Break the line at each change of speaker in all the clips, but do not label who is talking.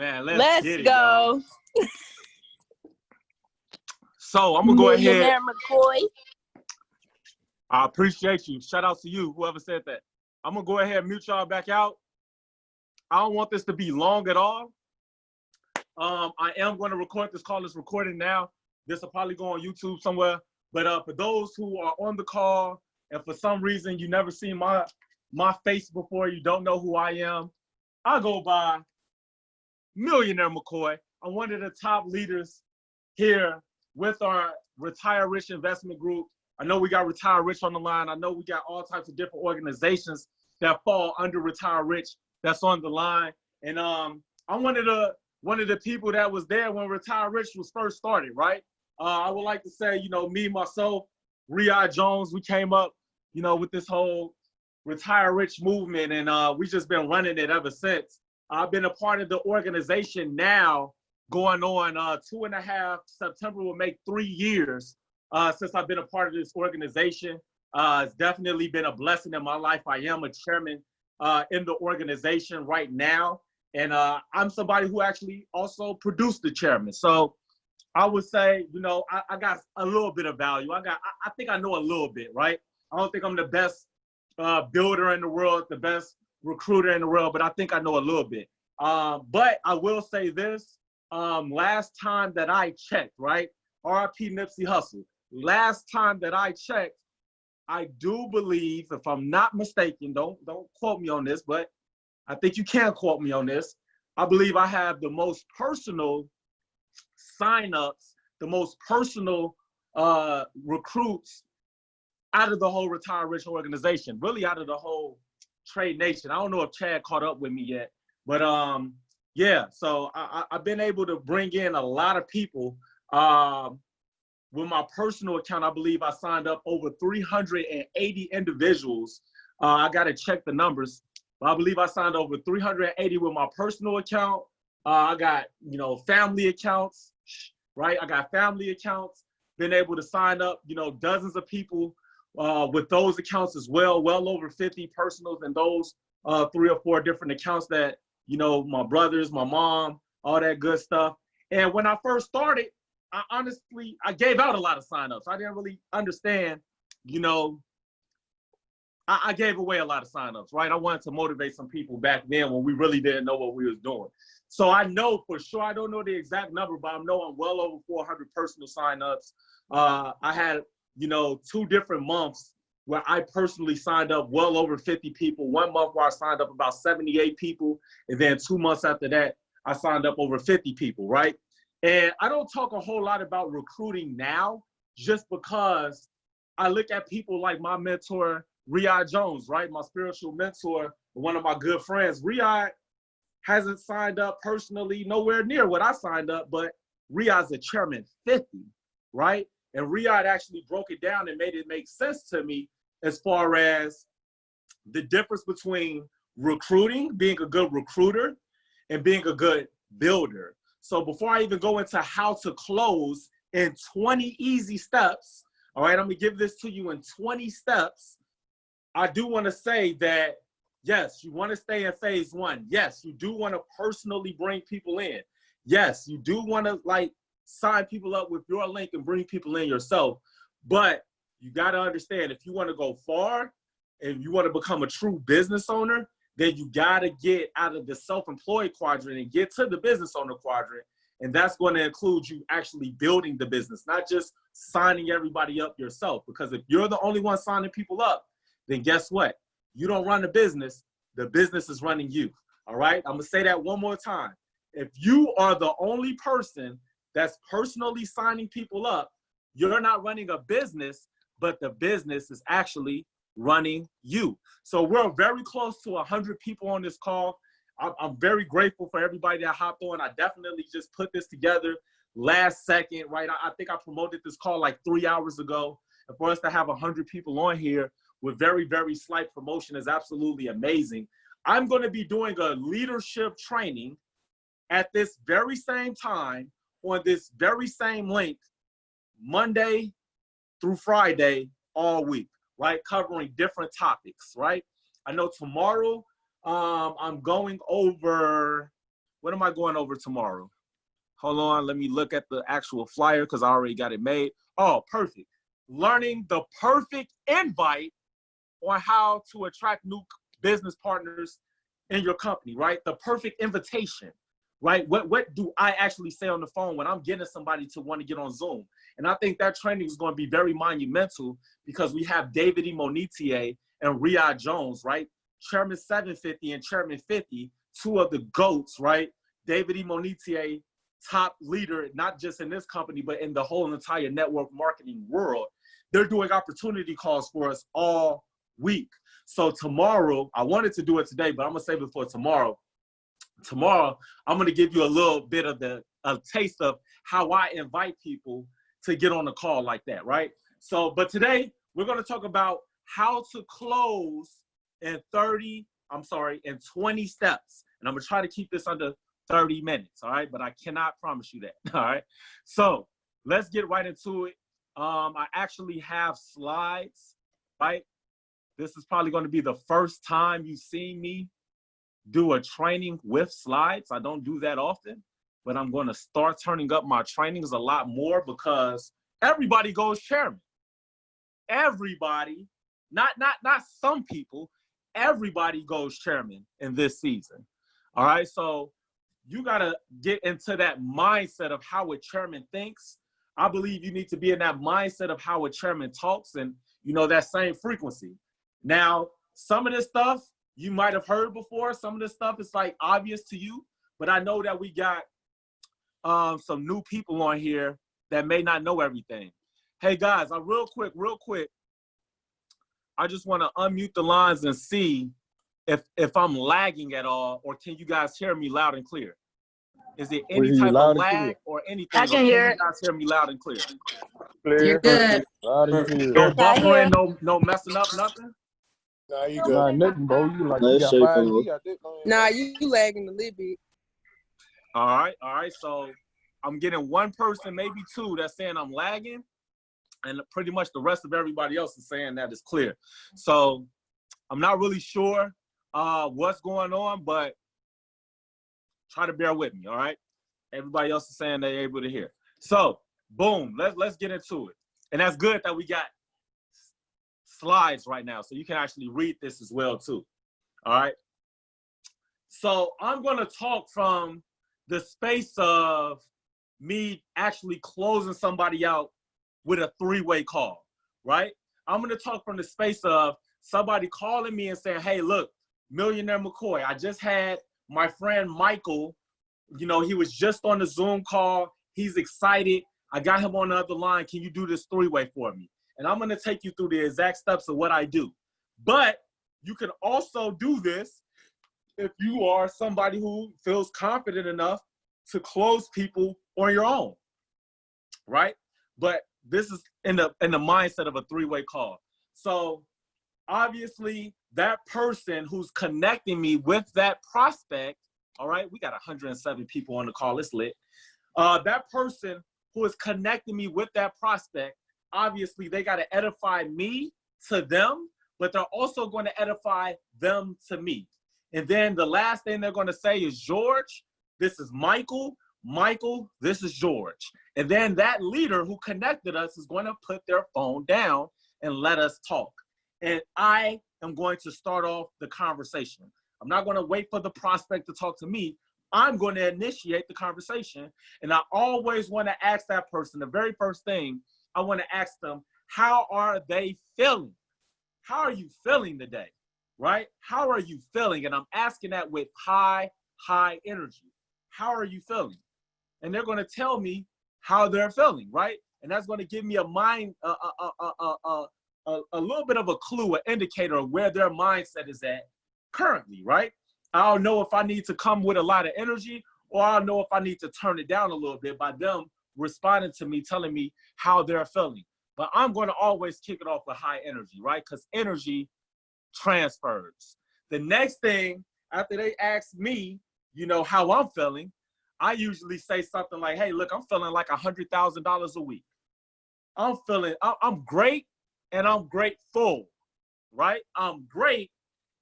Man, let's
Let's
get it, y'all.
go.
So I'm gonna go ahead.
Millionaire McCoy.
I appreciate you. Shout out to you, whoever said that. I'm gonna go ahead and mute y'all back out. I don't want this to be long at all. I am going to record this call. It's recording now. This will probably go on YouTube somewhere. But for those who are on the call and for some reason you never seen my face before, you don't know who I am, I go by Millionaire McCoy. I'm one of the top leaders here with our Retire Rich investment group. I know we got Retire Rich on the line. I know we got all types of different organizations that fall under Retire Rich that's on the line. And I'm one of the people that was there when Retire Rich was first started, right? I would like to say, me, myself, Riyad Jones, we came up, with this whole Retire Rich movement, and we just been running it ever since. I've been a part of the organization now going on 2.5, September will make 3 years since I've been a part of this organization. It's definitely been a blessing in my life. I am a chairman in the organization right now. And I'm somebody who actually also produced the chairman. So I would say, I got a little bit of value. I think I know a little bit, right? I don't think I'm the best builder in the world, the best recruiter in the world, but I think I know a little bit. But I will say this, last time that I checked, right? RIP Nipsey Hussle. Last time that I checked, I do believe, if I'm not mistaken, don't quote me on this, but I think you can quote me on this. I believe I have the most personal signups, the most personal recruits out of the whole Retire Rich organization, really out of the whole Trade Nation. I don't know if Chad caught up with me yet, but yeah, so I've been able to bring in a lot of people. With my personal account, I believe I signed up over 380 individuals. I got to check the numbers. I believe I signed over 380 with my personal account. I got, family accounts, right? I got family accounts, been able to sign up, dozens of people with those accounts as well over 50 personals and those 3 or 4 different accounts that, my brothers, my mom, all that good stuff. And when I first started, I gave out a lot of signups. I didn't really understand, I gave away a lot of signups, right? I wanted to motivate some people back then when we really didn't know what we was doing. So I know for sure, I don't know the exact number, but I know I'm well over 400 personal signups. I had, 2 different months where I personally signed up well over 50 people. 1 month where I signed up about 78 people. And then 2 months after that, I signed up over 50 people, right? And I don't talk a whole lot about recruiting now, just because I look at people like my mentor, Riyad Jones, right? My spiritual mentor, one of my good friends. Riyad hasn't signed up personally, nowhere near what I signed up, but Riyad's a chairman 50, right? And Riyad actually broke it down and made it make sense to me as far as the difference between recruiting, being a good recruiter, and being a good builder. So before I even go into how to close in 20 easy steps, all right, I'm gonna give this to you in 20 steps. I do wanna say that, yes, you wanna stay in phase 1. Yes, you do wanna personally bring people in. Yes, you do wanna sign people up with your link and bring people in yourself. But you gotta understand, if you wanna go far, if you wanna become a true business owner, then you gotta get out of the self-employed quadrant and get to the business owner quadrant. And that's going to include you actually building the business, not just signing everybody up yourself. Because if you're the only one signing people up, then guess what? You don't run the business is running you. All right? I'm going to say that one more time. If you are the only person that's personally signing people up, you're not running a business, but the business is actually running you. So we're very close to 100 people on this call. I'm very grateful for everybody that hopped on. I definitely just put this together last second, right? I think I promoted this call like 3 hours ago. And for us to have 100 people on here with very, very slight promotion is absolutely amazing. I'm going to be doing a leadership training at this very same time on this very same link, Monday through Friday, all week, right? Covering different topics, right? I know tomorrow I'm going over What am I going over tomorrow? Hold on, let me look at the actual flyer because I already got it made. Oh, perfect. Learning the perfect invite on how to attract new business partners in your company, right? The perfect invitation, right? What do I actually say on the phone when I'm getting somebody to want to get on Zoom? And I think that training is going to be very monumental because we have David E. Monetier and Riyad Jones, right? Chairman 750 and Chairman 50, two of the GOATs, right? David E. Monetier, top leader, not just in this company, but in the whole entire network marketing world. They're doing opportunity calls for us all week. So tomorrow, I wanted to do it today, but I'm gonna save it for tomorrow. Tomorrow, I'm gonna give you a little bit of a taste of how I invite people to get on the call like that, right? So, but today, we're gonna talk about how to close in 20 steps. And I'm gonna try to keep this under 30 minutes, all right? But I cannot promise you that, all right? So let's get right into it. I actually have slides, right? This is probably going to be the first time you've seen me do a training with slides. I don't do that often, but I'm going to start turning up my trainings a lot more because everybody goes chairman. Everybody, not some people, everybody goes chairman in this season. All right, so you got to get into that mindset of how a chairman thinks. I believe you need to be in that mindset of how a chairman talks and, you know, that same frequency. Now, some of this stuff you might have heard before. Some of this stuff is like obvious to you, but I know that we got some new people on here that may not know everything. Hey guys, real quick, I just want to unmute the lines and see if I'm lagging at all, or can you guys hear me loud and clear? Is there any type of lag or anything?
I can hear it.
You guys hear me loud and clear?
You're good.
No buffering, no messing up, nothing?
Nah, you good. Nah, nothing, bro. You like you got 5G out there.
Nah, you lagging a little bit.
All right. So I'm getting one person, maybe two, that's saying I'm lagging, and pretty much the rest of everybody else is saying that it's clear. So I'm not really sure what's going on, but try to bear with me, all right? Everybody else is saying they're able to hear. So, boom, let's get into it. And that's good that we got slides right now, so you can actually read this as well, too, all right? So I'm going to talk from the space of me actually closing somebody out with a three-way call, right? I'm going to talk from the space of somebody calling me and saying, hey, look, Millionaire McCoy, I just had my friend Michael, you know, he was just on the Zoom call. He's excited. I got him on the other line. Can you do this three-way for me? And I'm going to take you through the exact steps of what I do. But you can also do this if you are somebody who feels confident enough to close people on your own, right? But this is in the mindset of a three-way call. So obviously, that person who's connecting me with that prospect, all right, we got 107 people on the call, it's lit. That person who is connecting me with that prospect, obviously they got to edify me to them, but they're also going to edify them to me. And then the last thing they're going to say is, George, this is Michael. Michael, this is George. And then that leader who connected us is going to put their phone down and let us talk. And I am going to start off the conversation. I'm not going to wait for the prospect to talk to me. I'm going to initiate the conversation. And I always want to ask that person, the very first thing, I want to ask them, how are they feeling? How are you feeling today, right? How are you feeling? And I'm asking that with high energy. How are you feeling? And they're going to tell me how they're feeling, right? And that's going to give me a little bit of a clue, an indicator of where their mindset is at currently, right? I'll know if I need to come with a lot of energy, or I'll know if I need to turn it down a little bit by them responding to me, telling me how they're feeling. But I'm going to always kick it off with high energy, right? Because energy transfers. The next thing, after they ask me, you know, how I'm feeling, I usually say something like, hey, look, I'm feeling like $100,000 a week. I'm great and I'm grateful, right? I'm great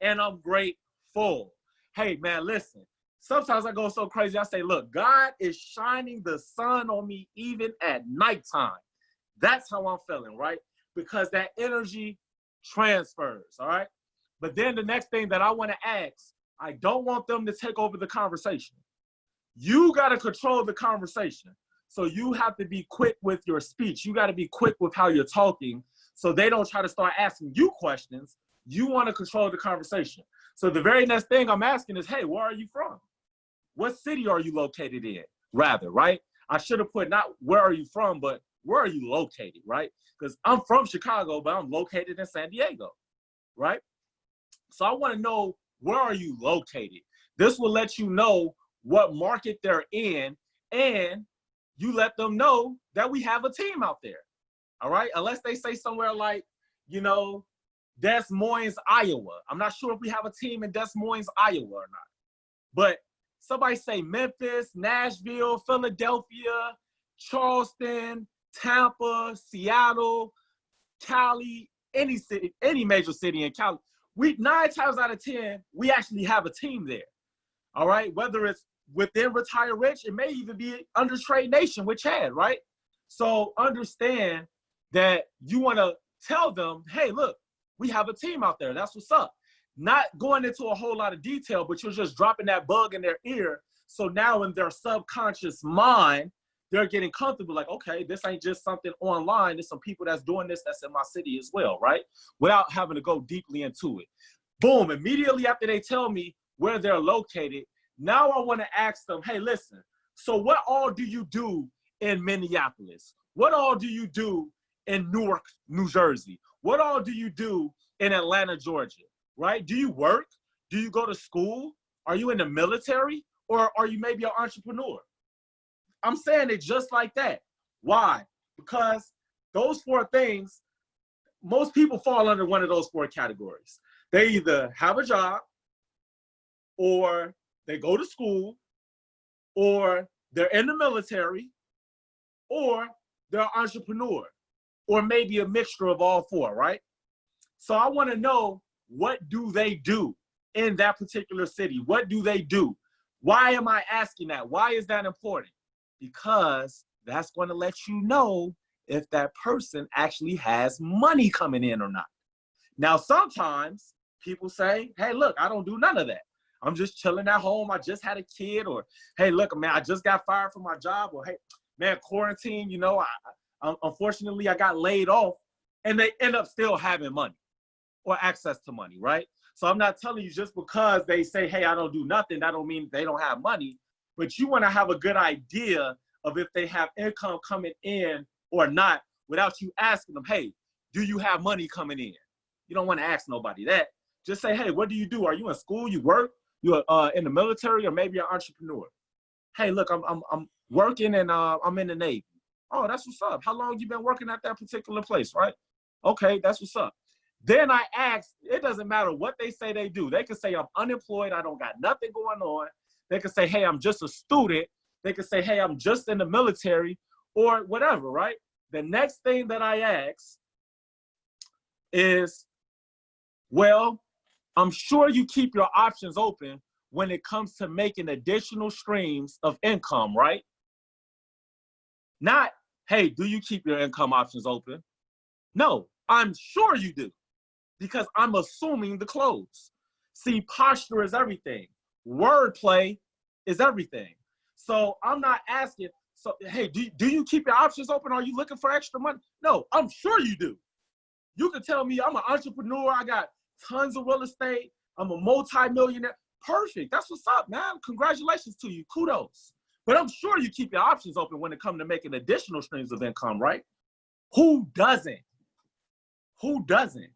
and I'm grateful. Hey, man, listen, sometimes I go so crazy. I say, look, God is shining the sun on me even at nighttime. That's how I'm feeling, right? Because that energy transfers, all right? But then the next thing that I want to ask, I don't want them to take over the conversation. You got to control the conversation. So you have to be quick with your speech. You got to be quick with how you're talking so they don't try to start asking you questions. You want to control the conversation. So the very next thing I'm asking is, hey, where are you from? What city are you located in? Rather, right? I should have put not where are you from, but where are you located, right? Because I'm from Chicago, but I'm located in San Diego, right? So I want to know, where are you located? This will let you know what market they're in, and you let them know that we have a team out there, all right? Unless they say somewhere like, you know, Des Moines, Iowa. I'm not sure if we have a team in Des Moines, Iowa or not. But somebody say Memphis, Nashville, Philadelphia, Charleston, Tampa, Seattle, Cali, any city, any major city in Cali. 9 times out of 10, we actually have a team there. All right, whether it's within Retire Rich, it may even be under Trade Nation with Chad, right? So understand that you want to tell them, hey, look, we have a team out there. That's what's up. Not going into a whole lot of detail, but you're just dropping that bug in their ear. So now in their subconscious mind, they're getting comfortable, like, okay, this ain't just something online. There's some people that's doing this that's in my city as well, right? Without having to go deeply into it. Boom, immediately after they tell me where they're located, now I want to ask them, hey, listen, so what all do you do in Minneapolis? What all do you do in Newark, New Jersey? What all do you do in Atlanta, Georgia, right? Do you work? Do you go to school? Are you in the military? Or are you maybe an entrepreneur? I'm saying it just like that. Why? Because those 4 things, most people fall under one of those 4 categories. They either have a job, or they go to school, or they're in the military, or they're an entrepreneur, or maybe a mixture of all 4, right? So I want to know, what do they do in that particular city? What do they do? Why am I asking that? Why is that important? Because that's going to let you know if that person actually has money coming in or not. Now, sometimes people say, hey, look, I don't do none of that. I'm just chilling at home. I just had a kid. Or, hey, look, man, I just got fired from my job. Or, hey, man, quarantine, you know, unfortunately, I got laid off. And they end up still having money or access to money, right? So I'm not telling you just because they say, hey, I don't do nothing, that don't mean they don't have money. But you want to have a good idea of if they have income coming in or not without you asking them, hey, do you have money coming in? You don't want to ask nobody that. Just say, hey, what do you do? Are you in school? You work? You're in the military, or maybe an entrepreneur? Hey, look, I'm working, and I'm in the Navy. Oh, that's what's up. How long you been working at that particular place, right? Okay, that's what's up. Then I ask, it doesn't matter what they say they do. They can say, I'm unemployed. I don't got nothing going on. They can say, hey, I'm just a student. They can say, hey, I'm just in the military, or whatever, right? The next thing that I ask is, well, I'm sure you keep your options open when it comes to making additional streams of income, right? Not, hey, do you keep your income options open? No, I'm sure you do, because I'm assuming the close. See, posture is everything. Wordplay is everything. So I'm not asking, so, hey, do you keep your options open? Are you looking for extra money? No, I'm sure you do. You can tell me I'm an entrepreneur. I got tons of real estate. I'm a multi-millionaire. Perfect. That's what's up, man. Congratulations to you. Kudos. But I'm sure you keep your options open when it comes to making additional streams of income, right? Who doesn't? Who doesn't?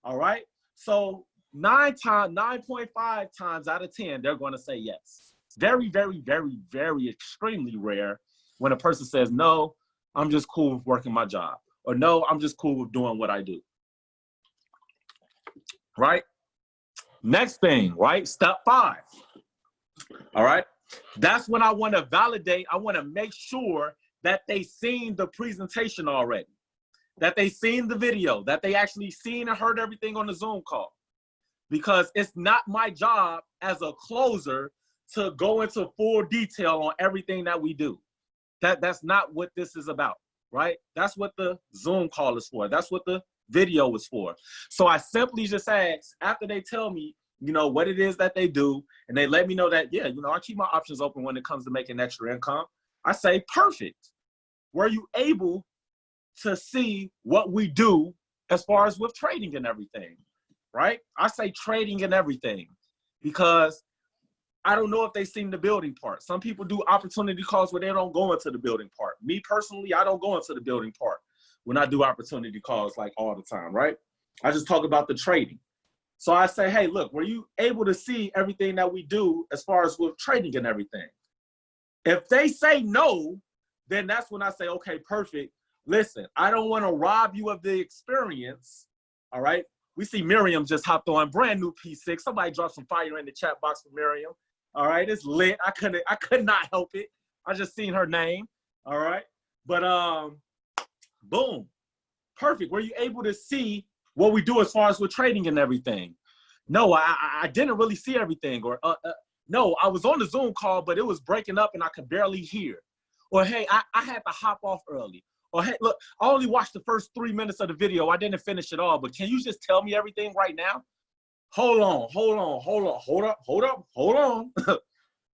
All right. So 9.5 times out of 10, they're going to say yes. Very, very, very, very extremely rare when a person says, no, I'm just cool with working my job. Or no, I'm just cool with doing what I do. Right? Next thing, right? Step 5. All right. That's when I want to validate. I want to make sure that they seen the presentation already, that they seen the video, that they actually seen and heard everything on the Zoom call. Because it's not my job as a closer to go into full detail on everything that we do. That's not what this is about, right? That's what the Zoom call is for. That's what the video is for. So I simply just ask, after they tell me, you know, what it is that they do, and they let me know that, yeah, you know, I keep my options open when it comes to making extra income. I say, perfect. Were you able to see what we do as far as with trading and everything, right? I say trading and everything because I don't know if they've seen the building part. Some people do opportunity calls where they don't go into the building part. Me personally, I don't go into the building part when I do opportunity calls like all the time, right? I just talk about the trading. So I say, hey, look, were you able to see everything that we do as far as with trading and everything? If they say no, then that's when I say, okay, perfect. Listen, I don't want to rob you of the experience, all right? We see Miriam just hopped on, brand new P6. Somebody dropped some fire in the chat box for Miriam. All right, it's lit. I could not help it. I just seen her name. All right, but boom, perfect. Were you able to see what we do as far as with trading and everything? No, I didn't really see everything. Or no, I was on the Zoom call, but it was breaking up and I could barely hear. Or hey, I had to hop off early. Or hey, look, I only watched the first 3 minutes of the video. I didn't finish it all. But can you just tell me everything right now? Hold on.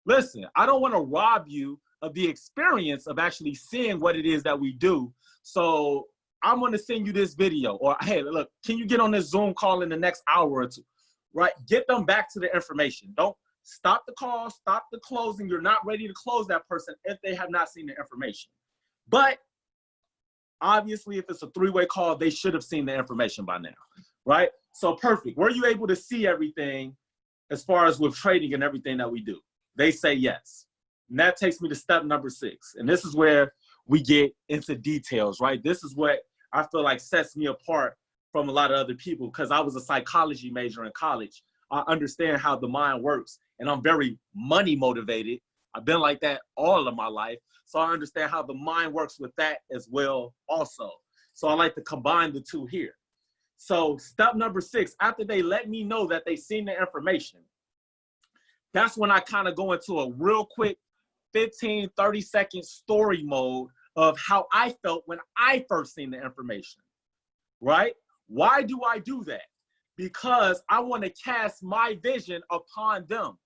Listen, I don't want to rob you of the experience of actually seeing what it is that we do. So I'm going to send you this video. Or, hey, look, can you get on this Zoom call in the next hour or two? Right? Get them back to the information. Don't stop the call, stop the closing. You're not ready to close that person if they have not seen the information. But obviously, if it's a three-way call, they should have seen the information by now, right? So perfect. Were you able to see everything as far as with trading and everything that we do? They say yes. And that takes me to step number 6. And this is where we get into details, right? This is what I feel like sets me apart from a lot of other people because I was a psychology major in college. I understand how the mind works, and I'm very money motivated. I've been like that all of my life. So I understand how the mind works with that as well also. So I like to combine the two here. So step number 6, after they let me know that they seen the information, that's when I kind of go into a real quick 15, 30-second story mode of how I felt when I first seen the information, right? Why do I do that? Because I want to cast my vision upon them.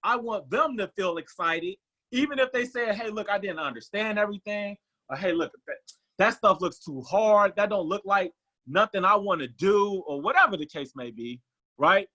I want them to feel excited, even if they say, hey, look, I didn't understand everything. Or, hey, look, that stuff looks too hard. That don't look like nothing I want to do, or whatever the case may be, right?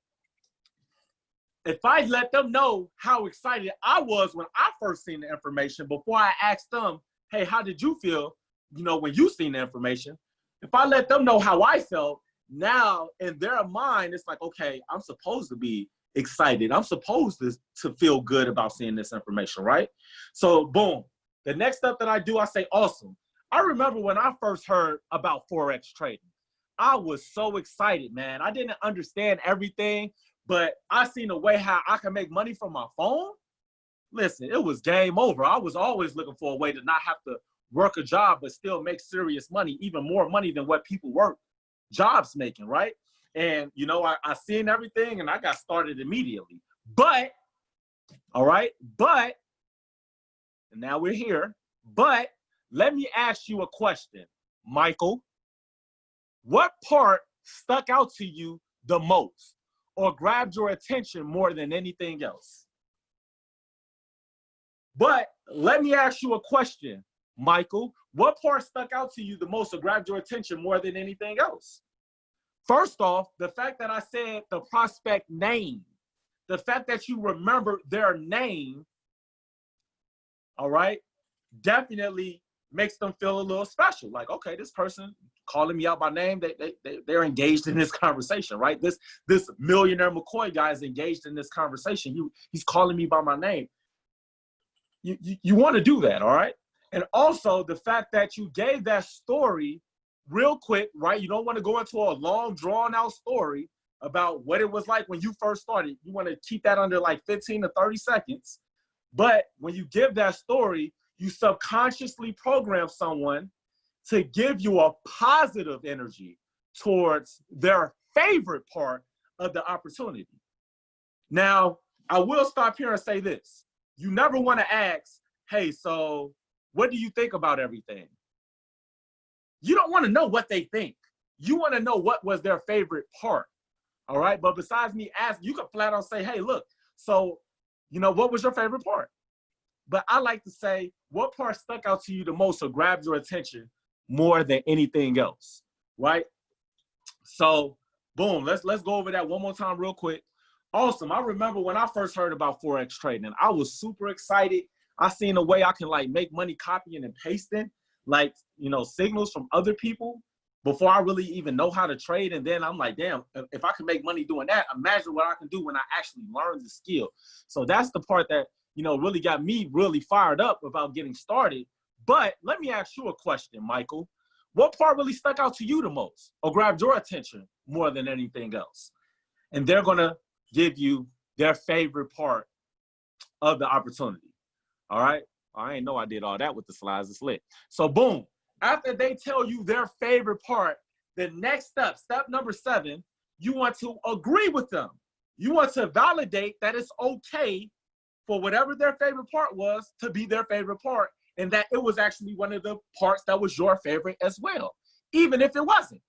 If I let them know how excited I was when I first seen the information before I asked them, hey, how did you feel, you know, when you seen the information? If I let them know how I felt, now in their mind, it's like, okay, I'm supposed to be excited. I'm supposed to feel good about seeing this information, right? So boom, the next step that I do, I say, awesome. I remember when I first heard about Forex trading, I was so excited, man. I didn't understand everything, but I seen a way how I can make money from my phone. Listen, it was game over. I was always looking for a way to not have to work a job, but still make serious money, even more money than what people work jobs making, right? And, you know, I seen everything and I got started immediately. But, all right, but, and now we're here, but let me ask you a question, Michael. What part stuck out to you the most or grabbed your attention more than anything else? But let me ask you a question, Michael. What part stuck out to you the most or grabbed your attention more than anything else? First off, the fact that I said the prospect name, the fact that you remember their name, all right, definitely makes them feel a little special. Like, okay, this person calling me out by name, they're engaged in this conversation, right? This Millionaire McCoy guy is engaged in this conversation. He's calling me by my name. You want to do that, all right? And also the fact that you gave that story real quick, right? You don't want to go into a long, drawn-out story about what it was like when you first started. You want to keep that under like 15 to 30 seconds. But when you give that story, you subconsciously program someone to give you a positive energy towards their favorite part of the opportunity. Now, I will stop here and say this. You never want to ask, hey, so what do you think about everything? You don't want to know what they think. You want to know what was their favorite part. All right. But besides me asking, you can flat out say, hey, look, so, what was your favorite part? But I like to say, what part stuck out to you the most or grabbed your attention more than anything else, right? So, boom, let's go over that one more time real quick. Awesome. I remember when I first heard about Forex trading, I was super excited. I seen a way I can make money copying and pasting, signals from other people before I really even know how to trade. And then I'm like, damn, if I can make money doing that, imagine what I can do when I actually learn the skill. So that's the part that, really got me really fired up about getting started. But let me ask you a question, Michael. What part really stuck out to you the most or grabbed your attention more than anything else? And they're going to give you their favorite part of the opportunity. All right. I ain't know I did all that with the slides. It's lit. So boom, after they tell you their favorite part, the next step number 7, you want to agree with them. You want to validate that it's okay for whatever their favorite part was to be their favorite part, and that it was actually one of the parts that was your favorite as well, even if it wasn't.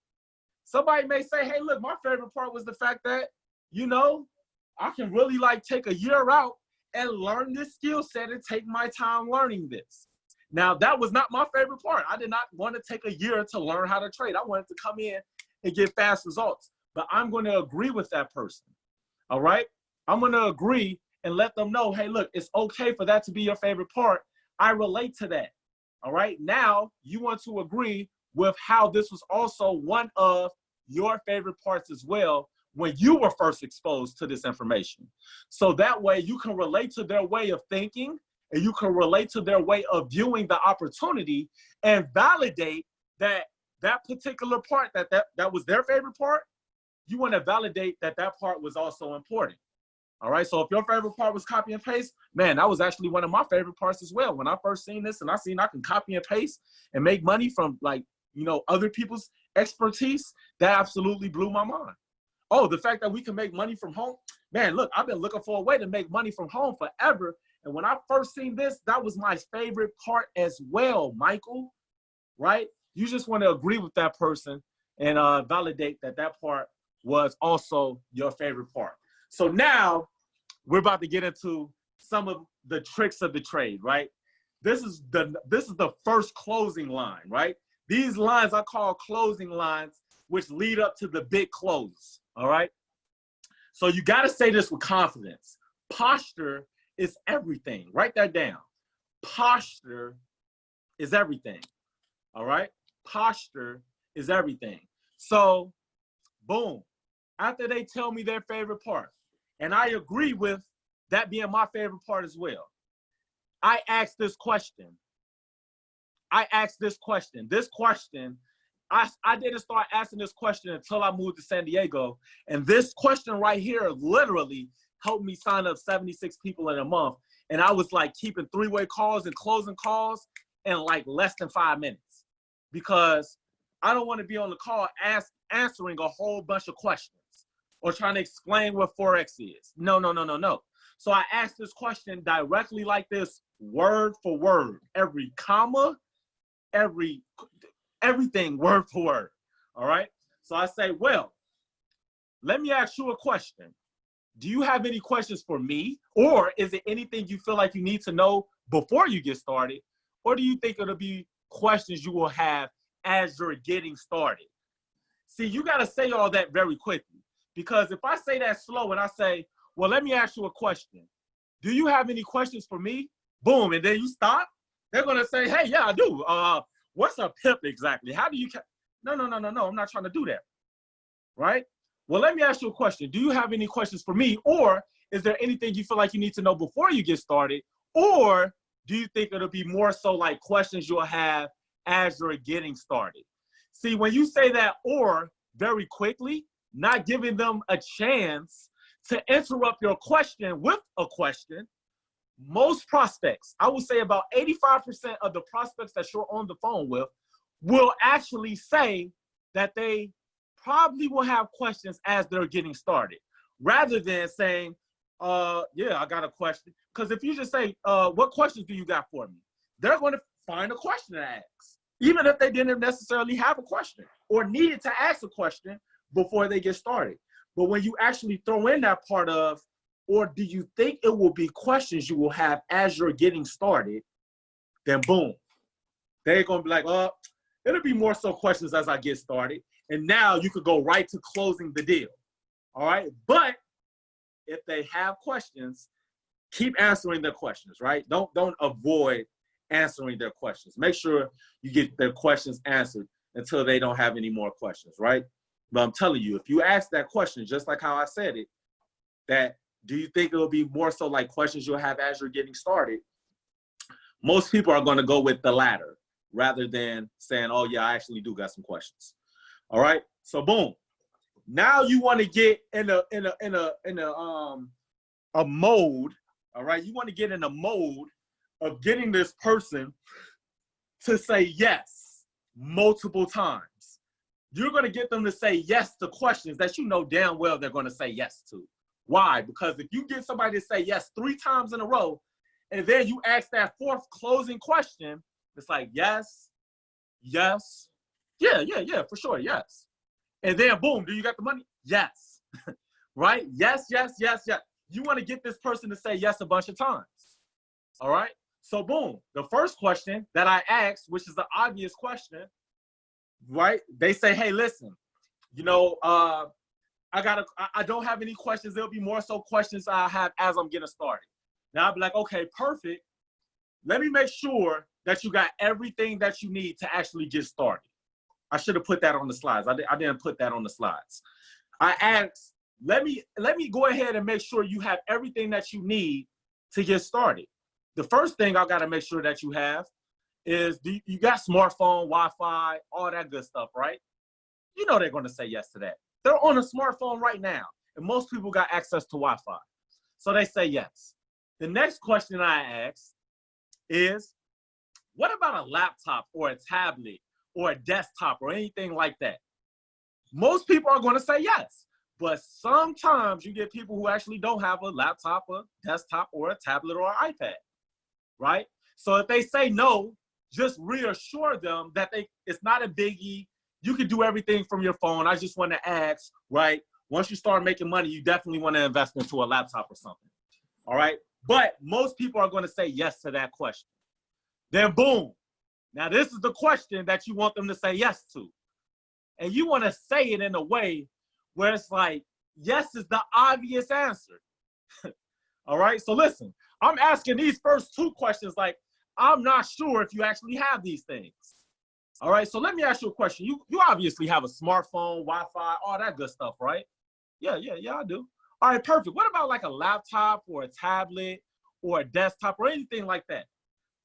Somebody may say, hey, look, my favorite part was the fact that, I can really take a year out and learn this skill set and take my time learning this. Now, that was not my favorite part. I did not want to take a year to learn how to trade. I wanted to come in and get fast results, but I'm going to agree with that person. All right. I'm going to agree and let them know, hey, look, it's okay for that to be your favorite part. I relate to that. All right. Now you want to agree with how this was also one of your favorite parts as well when you were first exposed to this information. So that way you can relate to their way of thinking and you can relate to their way of viewing the opportunity and validate that particular part, that was their favorite part. You want to validate that part was also important. All right. So if your favorite part was copy and paste, man, that was actually one of my favorite parts as well. When I first seen this and I seen I can copy and paste and make money from other people's expertise, that absolutely blew my mind. Oh, the fact that we can make money from home, man, look, I've been looking for a way to make money from home forever. And when I first seen this, that was my favorite part as well, Michael, right? You just want to agree with that person and validate that part was also your favorite part. So now we're about to get into some of the tricks of the trade, right? This is the first closing line, right? These lines I call closing lines, which lead up to the big close, all right? So you got to say this with confidence. Posture is everything. Write that down. Posture is everything, all right? Posture is everything. So, boom. After they tell me their favorite part, and I agree with that being my favorite part as well, I ask this question. This question, I didn't start asking this question until I moved to San Diego. And this question right here literally helped me sign up 76 people in a month. And I was keeping 3-way calls and closing calls in less than 5 minutes, because I don't want to be on the call answering a whole bunch of questions or trying to explain what Forex is. No. So I asked this question directly like this, word for word, every comma, everything word for word. All right. So I say, well, let me ask you a question. Do you have any questions for me? Or is it anything you feel like you need to know before you get started? Or do you think it'll be questions you will have as you're getting started? See, you got to say all that very quickly, because if I say that slow and I say, well, let me ask you a question. Do you have any questions for me? Boom. And then you stop. They're going to say, hey, yeah, I do. What's a pip exactly? How do you? No. I'm not trying to do that. Right? Well, let me ask you a question. Do you have any questions for me? Or is there anything you feel like you need to know before you get started? Or do you think it'll be more so questions you'll have as you're getting started? See, when you say that or very quickly, not giving them a chance to interrupt your question with a question, most prospects, I would say about 85% of the prospects that you're on the phone with will actually say that they probably will have questions as they're getting started, rather than saying, yeah, I got a question. Because if you just say, what questions do you got for me? They're going to find a question to ask, even if they didn't necessarily have a question or needed to ask a question before they get started. But when you actually throw in that part of, or do you think it will be questions you will have as you're getting started, then boom, they're going to be like, oh, it'll be more so questions as I get started. And now you could go right to closing the deal. All right. But if they have questions, keep answering their questions, right? Don't avoid answering their questions. Make sure you get their questions answered until they don't have any more questions, right? But I'm telling you, if you ask that question, just like how I said it, that do you think it'll be more so like questions you'll have as you're getting started? Most people are going to go with the latter rather than saying, oh yeah, I actually do got some questions. All right. So boom. Now you want to get in a mode. All right. You want to get in a mode of getting this person to say yes multiple times. You're going to get them to say yes to questions that you know damn well they're going to say yes to. Why? Because if you get somebody to say yes 3 times in a row, and then you ask that 4th closing question, it's like, yes, yes, yeah, for sure, yes. And then boom, do you got the money? Yes, right? Yes. You want to get this person to say yes a bunch of times, all right? So boom, the first question that I asked, which is the obvious question, right? They say, hey, listen, you know, I don't have any questions. There'll be more so questions I have as I'm getting started. Now I'll be like, okay, perfect. Let me make sure that you got everything that you need to actually get started. I should have put that on the slides. I didn't put that on the slides. I asked, let me go ahead and make sure you have everything that you need to get started. The first thing I got to make sure that you have is you got smartphone, Wi-Fi, all that good stuff, right? You know they're going to say yes to that. They're on a smartphone right now, and most people got access to Wi-Fi. So they say yes. The next question I ask is, what about a laptop or a tablet or a desktop or anything like that? Most people are going to say yes, but sometimes you get people who actually don't have a laptop, a desktop, or a tablet or an iPad, right? So if they say no, just reassure them that it's not a biggie. You can do everything from your phone. I just want to ask, right? Once you start making money, you definitely want to invest into a laptop or something, all right? But most people are going to say yes to that question. Then boom. Now this is the question that you want them to say yes to. And you want to say it in a way where it's like, yes is the obvious answer. All right, so listen, I'm asking these first 2 questions like, I'm not sure if you actually have these things. All right, so let me ask you a question. You obviously have a smartphone, Wi-Fi, all that good stuff, right? Yeah, I do. All right, perfect. What about like a laptop or a tablet or a desktop or anything like that?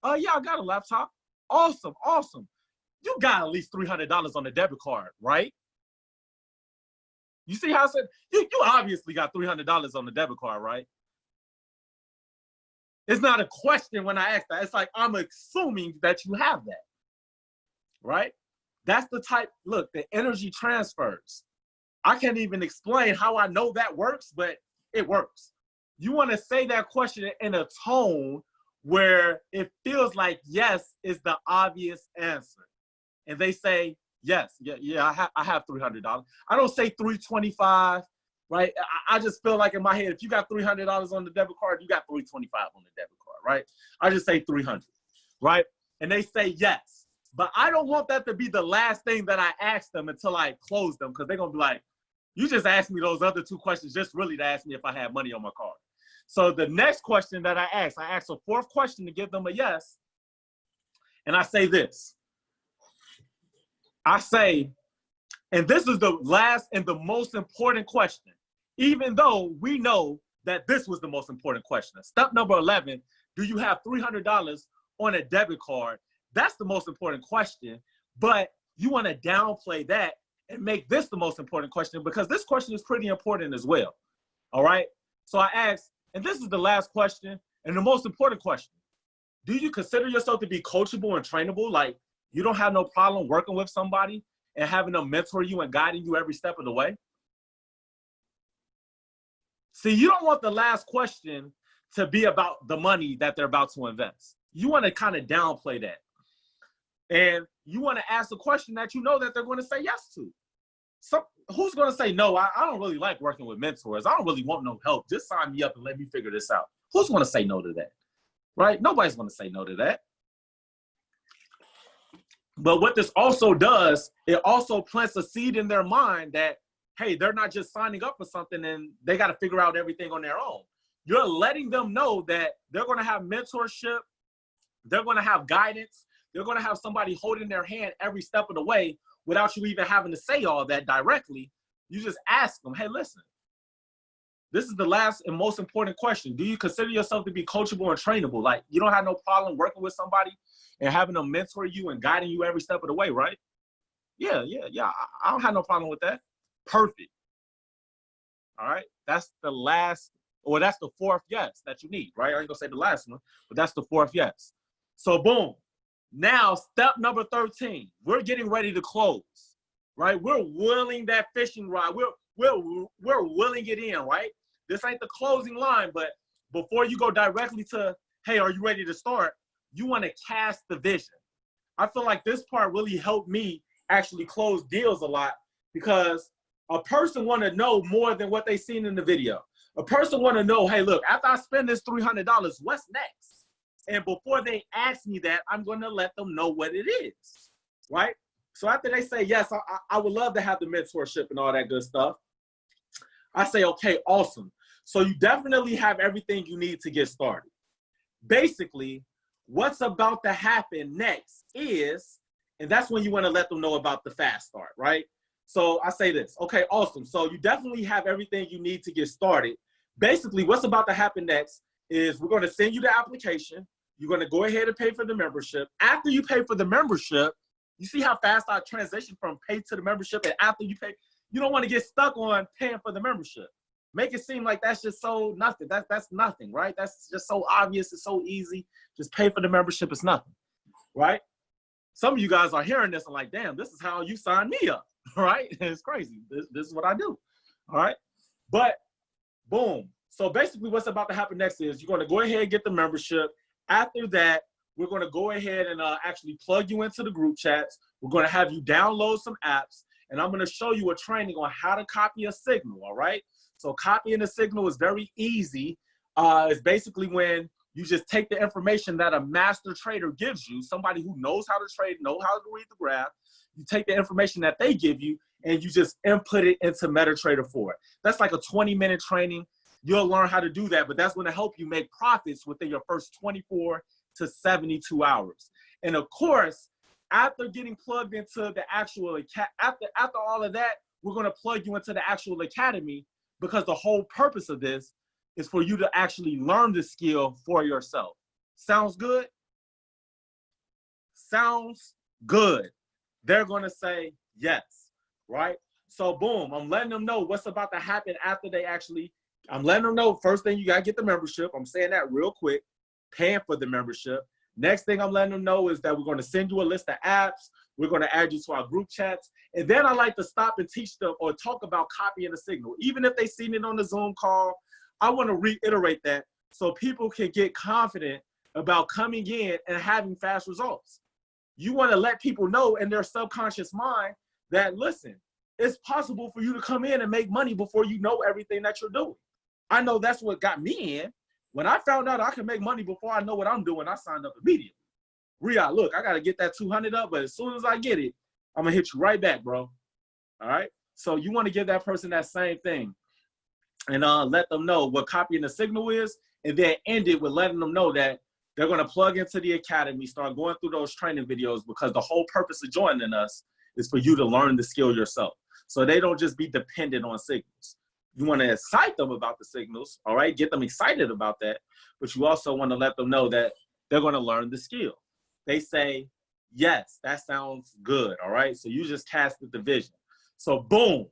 Yeah, I got a laptop. Awesome. You got at least $300 on the debit card, right? You see how I said, you obviously got $300 on the debit card, right? It's not a question when I ask that. It's like, I'm assuming that you have that, right? That's the type, look, the energy transfers. I can't even explain how I know that works, but it works. You want to say that question in a tone where it feels like yes is the obvious answer. And they say, yes, I have $300. I don't say $325, right? I just feel like in my head, if you got $300 on the debit card, you got $325 on the debit card, right? I just say 300, right? And they say yes. But I don't want that to be the last thing that I ask them until I close them, because they're going to be like, you just asked me those other 2 questions just really to ask me if I had money on my card. So the next question that I ask a 4th question to give them a yes. And I say this. I say, and this is the last and the most important question, even though we know that this was the most important question. Step number 11, do you have $300 on a debit card? That's the most important question, but you want to downplay that and make this the most important question, because this question is pretty important as well, all right? So I asked, and this is the last question and the most important question. Do you consider yourself to be coachable and trainable? Like, you don't have no problem working with somebody and having them mentor you and guiding you every step of the way? See, you don't want the last question to be about the money that they're about to invest. You want to kind of downplay that. And you want to ask a question that you know that they're going to say yes to. So who's going to say, no, I don't really like working with mentors. I don't really want no help. Just sign me up and let me figure this out. Who's going to say no to that? Right? Nobody's going to say no to that. But what this also does, it also plants a seed in their mind that, hey, they're not just signing up for something and they got to figure out everything on their own. You're letting them know that they're going to have mentorship. They're going to have guidance. They're going to have somebody holding their hand every step of the way without you even having to say all that directly. You just ask them, hey, listen, this is the last and most important question. Do you consider yourself to be coachable and trainable? Like, you don't have no problem working with somebody and having them mentor you and guiding you every step of the way, right? Yeah. I don't have no problem with that. Perfect. All right. That's the last, or that's the fourth yes that you need, right? I ain't gonna say the last one, but that's the fourth yes. So boom. Now, step number 13, we're getting ready to close, right? We're wheeling that fishing rod. We're wheeling it in, right? This ain't the closing line, but before you go directly to, hey, are you ready to start? You want to cast the vision. I feel like this part really helped me actually close deals a lot because a person want to know more than what they seen in the video. A person want to know, hey, look, after I spend this $300, what's next? And before they ask me that, I'm going to let them know what it is, right? So after they say, yes, I would love to have the mentorship and all that good stuff, I say, okay, awesome. So you definitely have everything you need to get started. Basically, what's about to happen next is, and that's when you want to let them know about the fast start, right? So I say this, okay, awesome. So you definitely have everything you need to get started. Basically, what's about to happen next is we're going to send you the application. You're going to go ahead and pay for the membership. After you pay for the membership, you see how fast I transition from pay to the membership, and after you pay, you don't want to get stuck on paying for the membership. Make it seem like that's just so nothing. That's nothing, right? That's just so obvious. It's so easy. Just pay for the membership. It's nothing, right? Some of you guys are hearing this and like, damn, this is how you sign me up, right? It's crazy. This is what I do, all right? But boom. So basically what's about to happen next is you're going to go ahead and get the membership. After that, we're going to go ahead and actually plug you into the group chats. We're going to have you download some apps, and I'm going to show you a training on how to copy a signal, all right? So copying a signal is very easy. It's basically when you just take the information that a master trader gives you, somebody who knows how to trade, know how to read the graph. You take the information that they give you, and you just input it into MetaTrader 4. That's like a 20-minute training. You'll learn how to do that, but that's going to help you make profits within your first 24 to 72 hours. And of course, after getting plugged into the actual, after all of that, we're going to plug you into the actual academy because the whole purpose of this is for you to actually learn the skill for yourself. Sounds good? Sounds good. They're going to say yes, right? So boom, I'm letting them know what's about to happen after they actually, I'm letting them know, first thing, you got to get the membership. I'm saying that real quick, paying for the membership. Next thing I'm letting them know is that we're going to send you a list of apps. We're going to add you to our group chats. And then I like to stop and teach them or talk about copying the signal. Even if they've seen it on the Zoom call, I want to reiterate that so people can get confident about coming in and having fast results. You want to let people know in their subconscious mind that, listen, it's possible for you to come in and make money before you know everything that you're doing. I know that's what got me in. When I found out I can make money before I know what I'm doing, I signed up immediately. Rhea, look, I got to get that 200 up, but as soon as I get it, I'm going to hit you right back, bro. All right? So you want to give that person that same thing and let them know what copying the signal is, and then end it with letting them know that they're going to plug into the academy, start going through those training videos, because the whole purpose of joining us is for you to learn the skill yourself. So they don't just be dependent on signals. You want to excite them about the signals, all right? Get them excited about that, but you also want to let them know that they're going to learn the skill. They say, yes, that sounds good, all right? So you just casted the vision. So boom,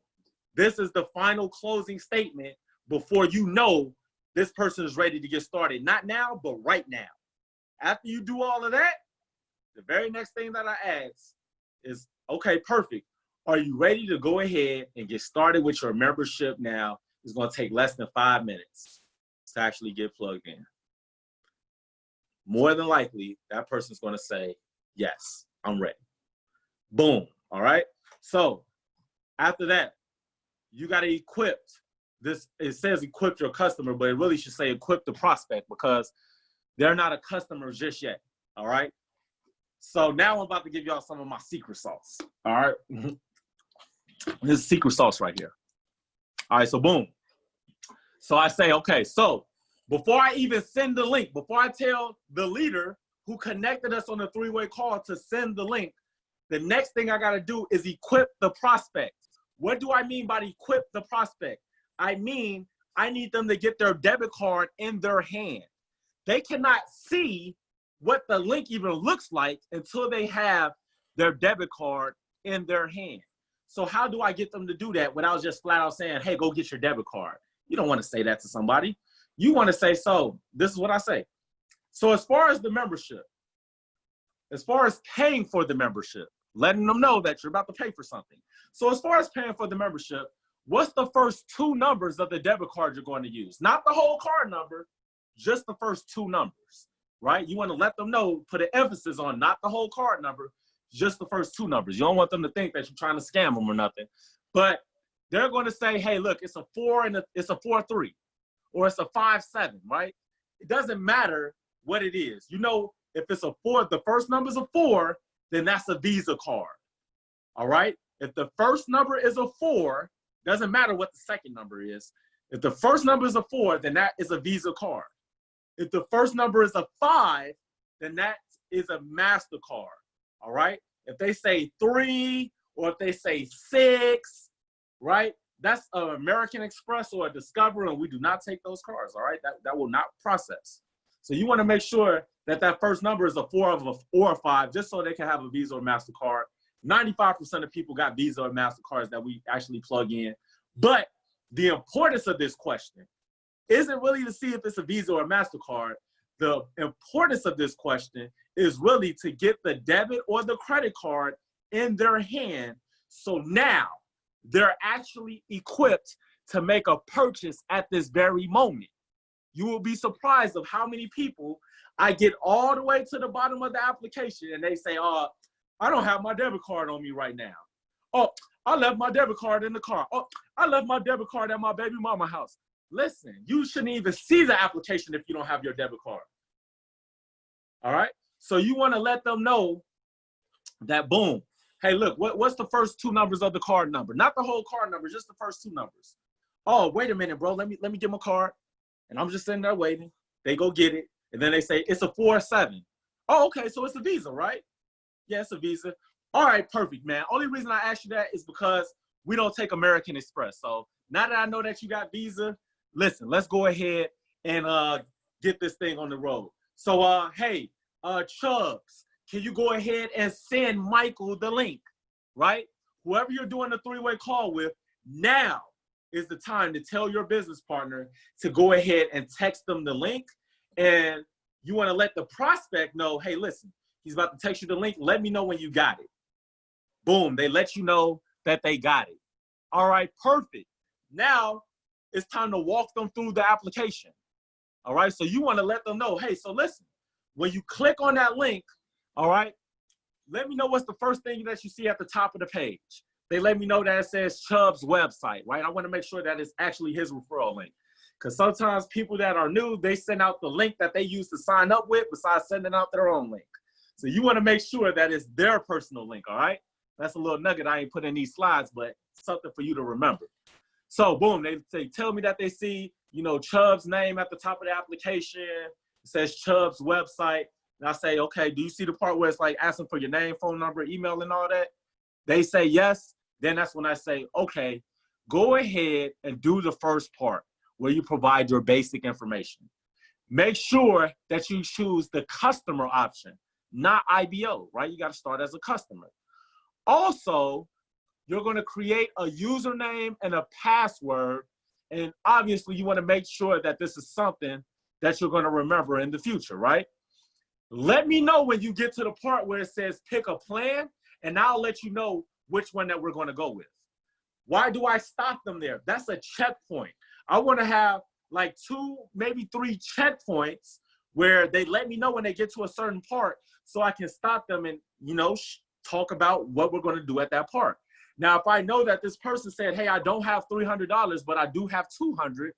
this is the final closing statement before you know this person is ready to get started. Not now, but right now. After you do all of that, the very next thing that I ask is, okay, perfect. Are you ready to go ahead and get started with your membership now? is going to take less than 5 minutes to actually get plugged in. More than likely, that person's going to say, yes, I'm ready. Boom. All right. So after that, you got to equip this. It says equip your customer, but it really should say equip the prospect because they're not a customer just yet. All right. So now I'm about to give y'all some of my secret sauce. All right. This is secret sauce right here. All right. So boom. So I say, okay, so before I even send the link, before I tell the leader who connected us on the three-way call to send the link, the next thing I got to do is equip the prospect. What do I mean by equip the prospect? I mean, I need them to get their debit card in their hand. They cannot see what the link even looks like until they have their debit card in their hand. So how do I get them to do that without just flat out saying, hey, go get your debit card? You don't want to say that to somebody. You want to say, so this is what I say. So as far as the membership, as far as paying for the membership, letting them know that you're about to pay for something. So as far as paying for the membership, what's the first two numbers of the debit card you're going to use? Not the whole card number, just the first two numbers, right? You want to let them know, put an emphasis on not the whole card number, just the first two numbers. You don't want them to think that you're trying to scam them or nothing. But they're going to say, hey, look, it's a 4 and it's a 4-3, or it's a 5-7, right? It doesn't matter what it is. You know, if it's a 4, the first number is a 4, then that's a Visa card. All right? If the first number is a 4, doesn't matter what the second number is. If the first number is a 4, then that is a Visa card. If the first number is a 5, then that is a MasterCard. All right? If they say 3 or if they say 6, right? That's an American Express or a Discover, and we do not take those cards, all right? That will not process. So you want to make sure that that first number is a 4 or a 5, just so they can have a Visa or MasterCard. 95% of people got Visa or MasterCards that we actually plug in. But the importance of this question isn't really to see if it's a Visa or a MasterCard. The importance of this question is really to get the debit or the credit card in their hand. So now they're actually equipped to make a purchase at this very moment. You will be surprised of how many people I get all the way to the bottom of the application and they say, I don't have my debit card on me right now. Oh, I left my debit card in the car. Oh, I left my debit card at my baby mama's house. Listen, you shouldn't even see the application if you don't have your debit card. All right? So you want to let them know that, boom, hey, look, what's the first two numbers of the card number? Not the whole card number, just the first two numbers. Oh, wait a minute, bro. Let me get my card. And I'm just sitting there waiting. They go get it. And then they say, it's a 4-7. Oh, okay, so it's a Visa, right? Yeah, it's a Visa. All right, perfect, man. Only reason I asked you that is because we don't take American Express. So now that I know that you got Visa, listen, let's go ahead and get this thing on the road. So, hey, Chubbs, can you go ahead and send Michael the link, right? Whoever you're doing the three-way call with, now is the time to tell your business partner to go ahead and text them the link. And you want to let the prospect know, hey, listen, he's about to text you the link. Let me know when you got it. Boom, they let you know that they got it. All right, perfect. Now it's time to walk them through the application. All right, so you want to let them know, hey, so listen, when you click on that link, all right, let me know what's the first thing that you see at the top of the page. They let me know that it says Chubb's website, right? I want to make sure that it's actually his referral link. Because sometimes people that are new, they send out the link that they use to sign up with besides sending out their own link. So you want to make sure that it's their personal link, all right? That's a little nugget I ain't put in these slides, but something for you to remember. So boom, they tell me that they see, you know, Chubb's name at the top of the application. It says Chubb's website. And I say, okay, do you see the part where it's like asking for your name, phone number, email, and all that? They say yes. Then that's when I say, okay, go ahead and do the first part where you provide your basic information. Make sure that you choose the customer option, not IBO, right? You got to start as a customer. Also, you're going to create a username and a password. And obviously, you want to make sure that this is something that you're going to remember in the future, right? Let me know when you get to the part where it says pick a plan, and I'll let you know which one that we're going to go with. Why do I stop them there? That's a checkpoint. I want to have like 2, maybe 3 checkpoints where they let me know when they get to a certain part so I can stop them and, you know, talk about what we're going to do at that part. Now, if I know that this person said, hey, I don't have $300, but I do have 200,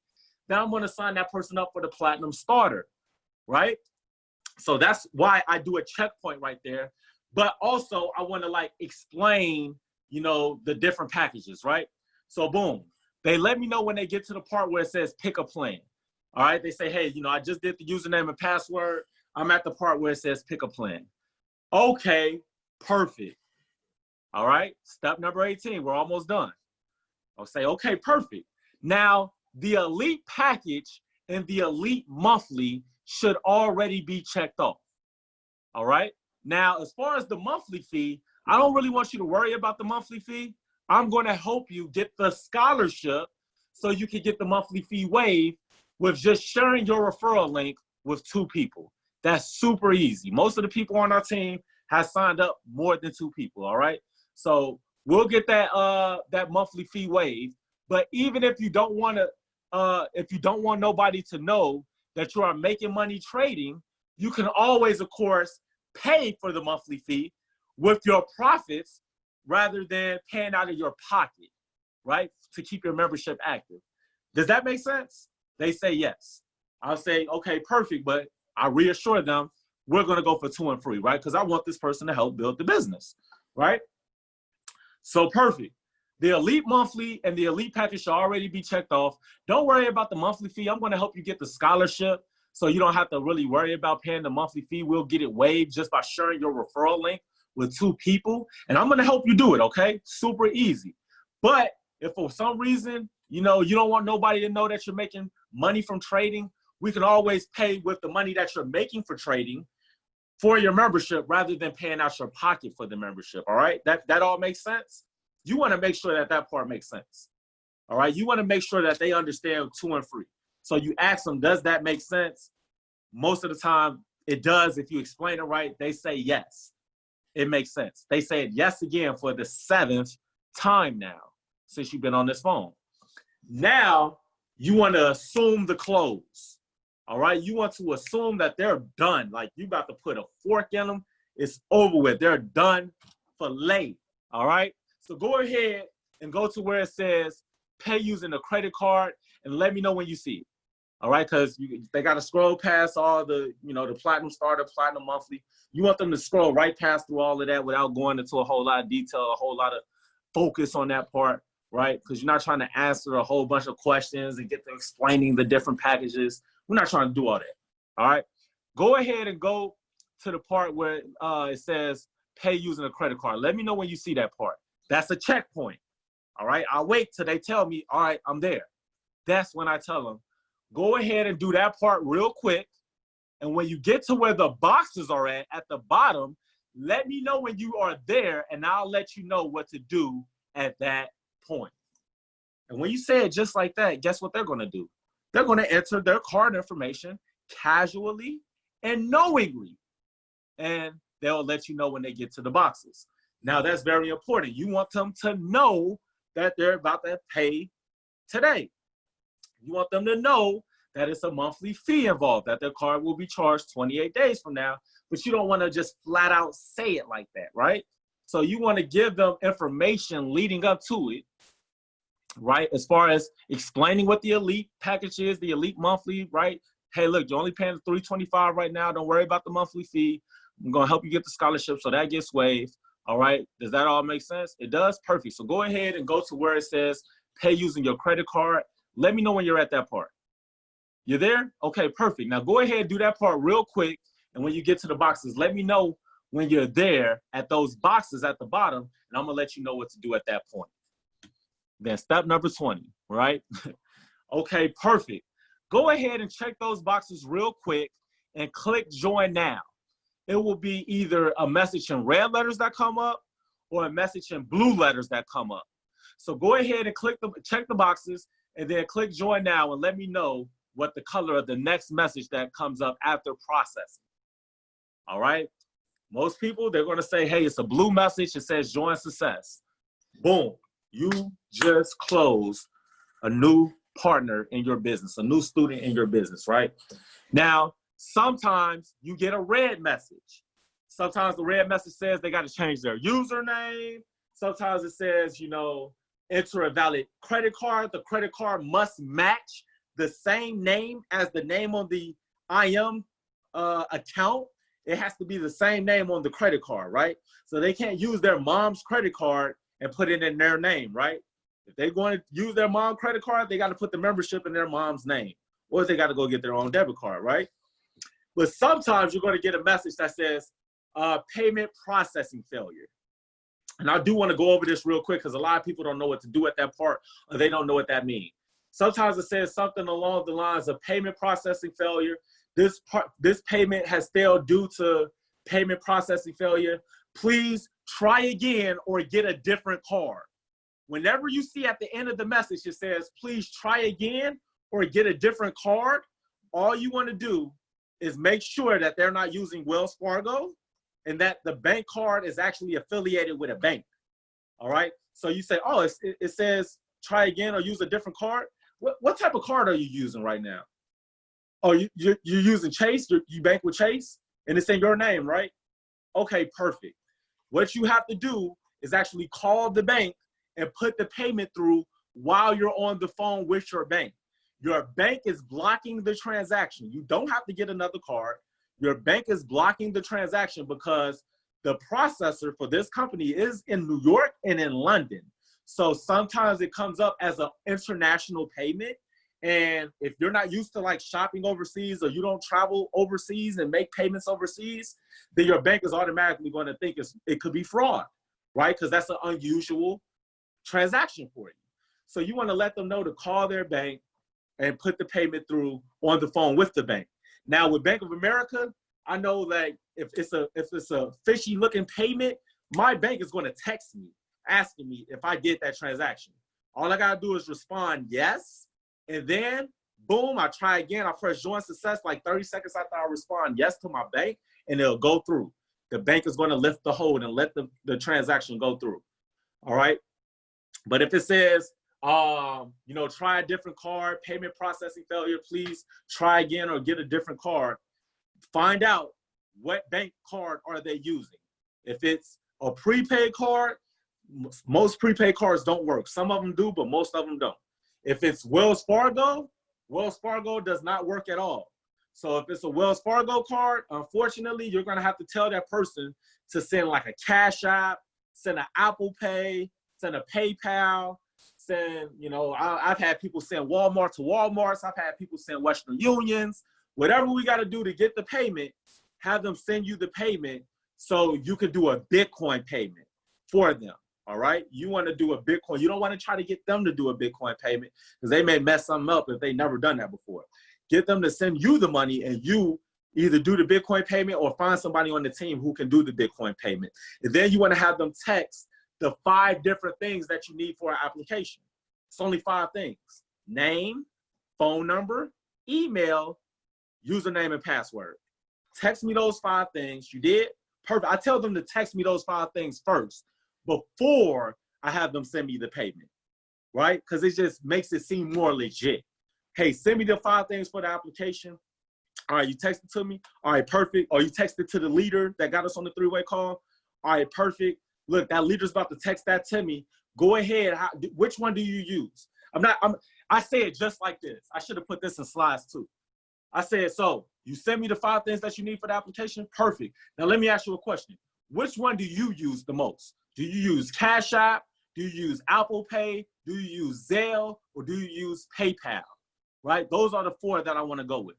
then I'm going to sign that person up for the platinum starter, right? So that's why I do a checkpoint right there. But also I want to like explain, you know, the different packages, right? So boom, they let me know when they get to the part where it says pick a plan. All right, they say, hey, you know, I just did the username and password. I'm at the part where it says pick a plan. Okay, perfect. All right, step number 18, we're almost done. I'll say, okay, perfect. Now, the elite package and the elite monthly should already be checked off. All right, now, as far as the monthly fee, I don't really want you to worry about the monthly fee. I'm going to help you get the scholarship so you can get the monthly fee waived with just sharing your referral link with 2 people. That's super easy. Most of the people on our team have signed up more than 2 people, all right? So we'll get that that monthly fee waived. But even if you don't want to, if you don't want nobody to know that you are making money trading, you can always, of course, pay for the monthly fee with your profits rather than paying out of your pocket, right? To keep your membership active. Does that make sense? They say yes. I'll say, okay, perfect. But I reassure them, we're going to go for 2 and free, right? Because I want this person to help build the business, right? So perfect. The elite monthly and the elite package should already be checked off. Don't worry about the monthly fee. I'm going to help you get the scholarship so you don't have to really worry about paying the monthly fee. We'll get it waived just by sharing your referral link with 2 people. And I'm going to help you do it, okay? Super easy. But if for some reason, you know, you don't want nobody to know that you're making money from trading, we can always pay with the money that you're making for trading for your membership rather than paying out your pocket for the membership, all right? That all makes sense? You want to make sure that that part makes sense, all right? You want to make sure that they understand 2 and free. So you ask them, does that make sense? Most of the time, it does. If you explain it right, they say yes. It makes sense. They say yes again for the 7th time now since you've been on this phone. Now, you want to assume the close, all right? You want to assume that they're done. Like you about to put a fork in them. It's over with. They're done for late, all right? So go ahead and go to where it says pay using a credit card and let me know when you see it, all right? Because they got to scroll past all the, you know, the platinum starter, platinum monthly. You want them to scroll right past through all of that without going into a whole lot of detail, a whole lot of focus on that part, right? Because you're not trying to answer a whole bunch of questions and get them explaining the different packages. We're not trying to do all that, all right? Go ahead and go to the part where it says pay using a credit card. Let me know when you see that part. That's a checkpoint, all right? I'll wait till they tell me, all right, I'm there. That's when I tell them, go ahead and do that part real quick. And when you get to where the boxes are at the bottom, let me know when you are there and I'll let you know what to do at that point. And when you say it just like that, guess what they're going to do? They're going to enter their card information casually and knowingly. And they'll let you know when they get to the boxes. Now, that's very important. You want them to know that they're about to pay today. You want them to know that it's a monthly fee involved, that their card will be charged 28 days from now, but you don't want to just flat out say it like that, right? So you want to give them information leading up to it, right? As far as explaining what the elite package is, the elite monthly, right? Hey, look, you're only paying $325 right now. Don't worry about the monthly fee. I'm going to help you get the scholarship so that gets waived. All right. Does that all make sense? It does. Perfect. So go ahead and go to where it says pay using your credit card. Let me know when you're at that part. You're there? Okay, perfect. Now go ahead and do that part real quick. And when you get to the boxes, let me know when you're there at those boxes at the bottom. And I'm going to let you know what to do at that point. Then step number 20, right? Okay, perfect. Go ahead and check those boxes real quick and click join now. It will be either a message in red letters that come up or a message in blue letters that come up. So go ahead and check the boxes and then click join now and let me know what the color of the next message that comes up after processing. All right. Most people, they're going to say, hey, it's a blue message. It says join success. Boom. You just closed a new partner in your business, a new student in your business, right? Now, sometimes you get a red message. Sometimes the red message says they got to change their username. Sometimes it says, you know, enter a valid credit card. The credit card must match the same name as the name on the IM account. It has to be the same name on the credit card, right? So they can't use their mom's credit card and put it in their name, right? If they're going to use their mom's credit card, they got to put the membership in their mom's name, or they got to go get their own debit card, right? But sometimes you're going to get a message that says payment processing failure. And I do want to go over this real quick because a lot of people don't know what to do at that part, or they don't know what that means. Sometimes it says something along the lines of payment processing failure. This payment has failed due to payment processing failure. Please try again or get a different card. Whenever you see at the end of the message, it says, please try again or get a different card, all you want to do is make sure that they're not using Wells Fargo and that the bank card is actually affiliated with a bank. All right. So you say, oh, it says try again or use a different card. What type of card are you using right now? Oh, you're using Chase? You bank with Chase? And it's in your name, right? Okay, perfect. What you have to do is actually call the bank and put the payment through while you're on the phone with your bank. Your bank is blocking the transaction. You don't have to get another card. Your bank is blocking the transaction because the processor for this company is in New York and in London. So sometimes it comes up as an international payment. And if you're not used to like shopping overseas or you don't travel overseas and make payments overseas, then your bank is automatically going to think it could be fraud, right? Because that's an unusual transaction for you. So you want to let them know to call their bank and put the payment through on the phone with the bank. Now with Bank of America, I know that if it's a fishy looking payment, my bank is going to text me asking me if I did that transaction. All I got to do is respond yes. And then boom, I try again. I press join success like 30 seconds after I respond yes to my bank and it'll go through. The bank is going to lift the hold and let the transaction go through. All right. But if it says, you know, try a different card, payment processing failure, please try again or get a different card. Find out what bank card are they using. If it's a prepaid card, most prepaid cards don't work. Some of them do, but most of them don't. If it's Wells Fargo does not work at all. So if it's a Wells Fargo card, unfortunately, you're going to have to tell that person to send like a Cash App, send an Apple Pay, send a PayPal, send, you know, I've had people send Walmart to Walmarts. I've had people send Western Unions. Whatever we got to do to get the payment, have them send you the payment so you could do a Bitcoin payment for them. All right. You want to do a Bitcoin. You don't want to try to get them to do a Bitcoin payment because they may mess something up if they've never done that before. Get them to send you the money and you either do the Bitcoin payment or find somebody on the team who can do the Bitcoin payment. And then you want to have them text the 5 different things that you need for an application. It's only 5 things: name, phone number, email, username, and password. Text me those 5 things. You did? Perfect. I tell them to text me those 5 things first before I have them send me the payment, right? Because it just makes it seem more legit. Hey, send me the 5 things for the application. All right, you text it to me. All right, perfect. Or you text it to the leader that got us on the 3-way call. All right, perfect. Look, that leader's about to text that to me. Go ahead. Which one do you use? I say it just like this. I should have put this in slides too. I said, so you send me the 5 things that you need for the application. Perfect. Now let me ask you a question. Which one do you use the most? Do you use Cash App? Do you use Apple Pay? Do you use Zelle? Or do you use PayPal? Right? Those are the 4 that I want to go with.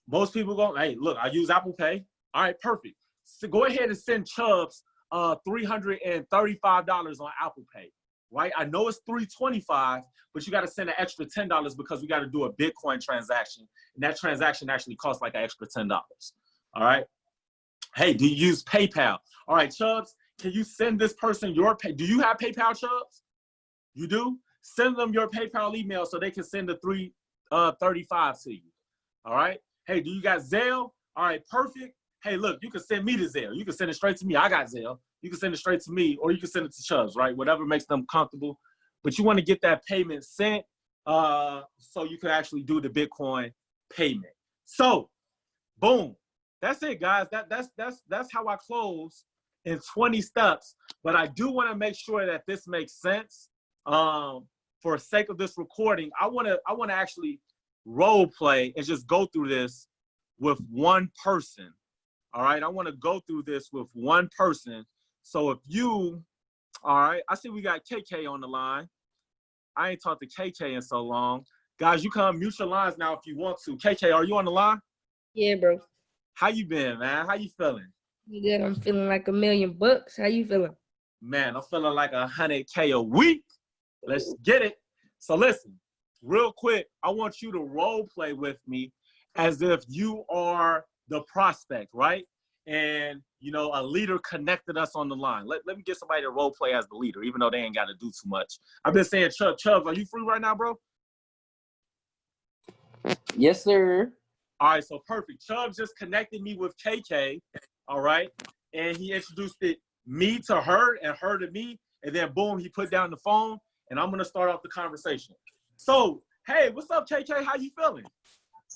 Most people go, hey, look, I use Apple Pay. All right, perfect. So go ahead and send Chubbs $335 on Apple Pay, right? I know it's $325, but you got to send an extra $10 because we got to do a Bitcoin transaction. And that transaction actually costs like an extra $10. All right. Hey, do you use PayPal? All right, Chubbs, can you send this person your pay? Do you have PayPal, Chubbs? You do? Send them your PayPal email so they can send the $335 to you. All right. Hey, do you got Zelle? All right, perfect. Hey, look, you can send me the Zelle. You can send it straight to me. I got Zelle. You can send it straight to me, or you can send it to Chubbs, right? Whatever makes them comfortable. But you want to get that payment sent so you can actually do the Bitcoin payment. So, boom, that's it, guys. That's how I close in 20 steps. But I do want to make sure that this makes sense. For the sake of this recording, I want to actually role play and just go through this with one person. All right, I want to go through this with one person. So if you, all right, I see we got KK on the line. I ain't talked to KK in so long. Guys, you can mute your lines now if you want to. KK, are you on the line?
Yeah, bro.
How you been, man? How you feeling?
You good? I'm feeling like $1 million bucks. How you feeling?
Man, I'm feeling like 100K a week. Let's get it. So listen, real quick, I want you to role play with me as if you are the prospect, right? And, you know, a leader connected us on the line. Let me get somebody to role play as the leader, even though they ain't got to do too much. I've been saying, Chubbs, are you free right now, bro?
Yes, sir.
All right, so perfect. Chubbs just connected me with KK, all right? And he introduced me to her and her to me. And then, boom, he put down the phone. And I'm going to start off the conversation. So, hey, what's up, KK? How you feeling?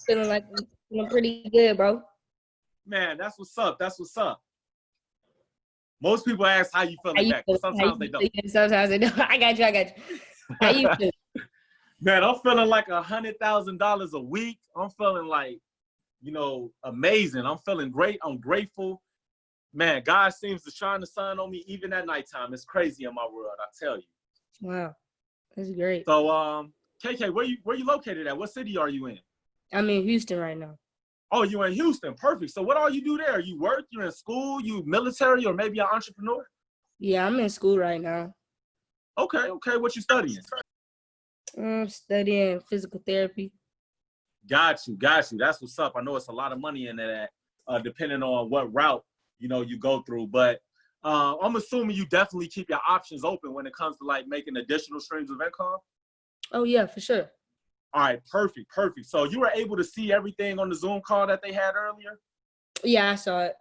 Feeling like I'm feeling pretty good, bro.
Man, that's what's up. That's what's up. Most people ask how you feeling back, but sometimes they don't.
Sometimes they don't. I got you. How you feeling?
Man, I'm feeling like $100,000 a week. I'm feeling like, you know, amazing. I'm feeling great. I'm grateful. Man, God seems to shine the sun on me even at nighttime. It's crazy in my world, I tell you.
Wow, that's great.
So, KK, where you located at? What city are you in?
I'm in Houston right now.
Oh, you're in Houston. Perfect. So what all you do there? You work, you're in school, you military, or maybe an entrepreneur?
Yeah, I'm in school right now.
Okay. What you studying?
I'm studying physical therapy.
Got you. That's what's up. I know it's a lot of money in that, depending on what route, you know, you go through. But I'm assuming you definitely keep your options open when it comes to like making additional streams of income.
Oh, yeah, for sure.
All right, perfect. So you were able to see everything on the Zoom call that they had earlier?
Yeah, I saw it.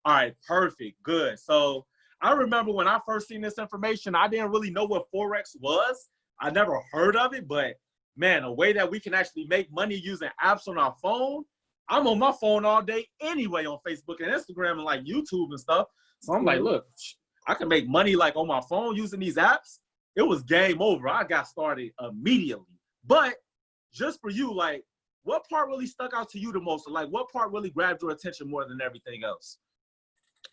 All right, perfect. Good. So I remember when I first seen this information, I didn't really know what Forex was. I never heard of it, but man, a way that we can actually make money using apps on our phone. I'm on my phone all day anyway on Facebook and Instagram and like YouTube and stuff. So I'm like, look, I can make money like on my phone using these apps. It was game over. I got started immediately. But just for you, like, what part really stuck out to you the most? Or like, what part really grabbed your attention more than everything else?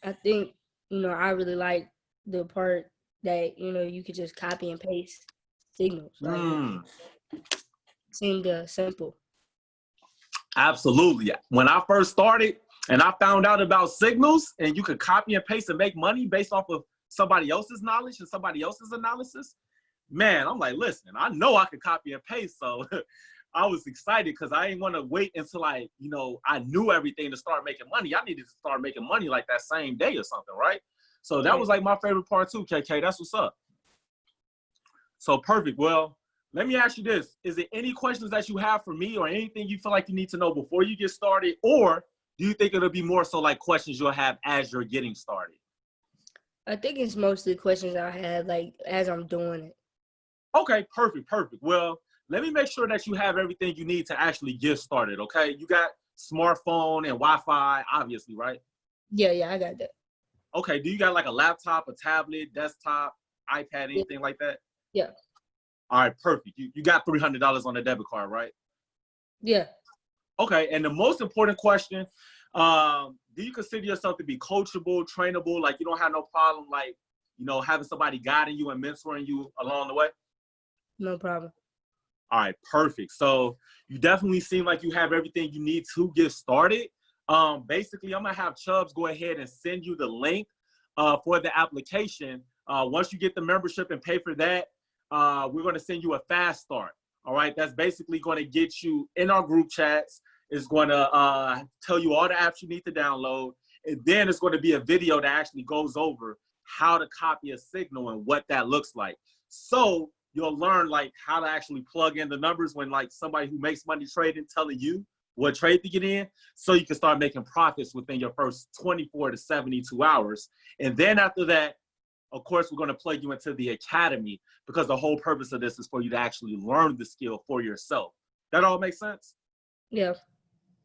I think, you know, I really like the part that, you know, you could just copy and paste signals. Like, seemed simple.
Absolutely. When I first started and I found out about signals and you could copy and paste and make money based off of somebody else's knowledge and somebody else's analysis, man, I'm like, listen, I know I could copy and paste. So I was excited because I didn't want to wait until I knew everything to start making money. I needed to start making money like that same day or something, right? So that was like my favorite part too, KK. That's what's up. So perfect. Well, let me ask you this. Is there any questions that you have for me or anything you feel like you need to know before you get started? Or do you think it'll be more so like questions you'll have as you're getting started?
I think it's mostly questions I have like as I'm doing it.
Okay, perfect. Well, let me make sure that you have everything you need to actually get started, okay? You got smartphone and Wi-Fi, obviously, right?
Yeah, I got that.
Okay, do you got like a laptop, a tablet, desktop, iPad, anything like that?
Yeah.
All right, perfect. You got $300 on the debit card, right?
Yeah.
Okay, and the most important question, do you consider yourself to be coachable, trainable? Like you don't have no problem, like, you know, having somebody guiding you and mentoring you along the way?
No problem.
All right, perfect. So you definitely seem like you have everything you need to get started. Basically, I'm going to have Chubbs go ahead and send you the link for the application. Once you get the membership and pay for that, we're going to send you a fast start. All right, that's basically going to get you in our group chats. It's going to tell you all the apps you need to download. And then it's going to be a video that actually goes over how to copy a signal and what that looks like. So you'll learn like how to actually plug in the numbers when like somebody who makes money trading telling you what trade to get in, so you can start making profits within your first 24 to 72 hours. And then after that, of course, we're going to plug you into the academy because the whole purpose of this is for you to actually learn the skill for yourself. That all makes sense?
Yeah.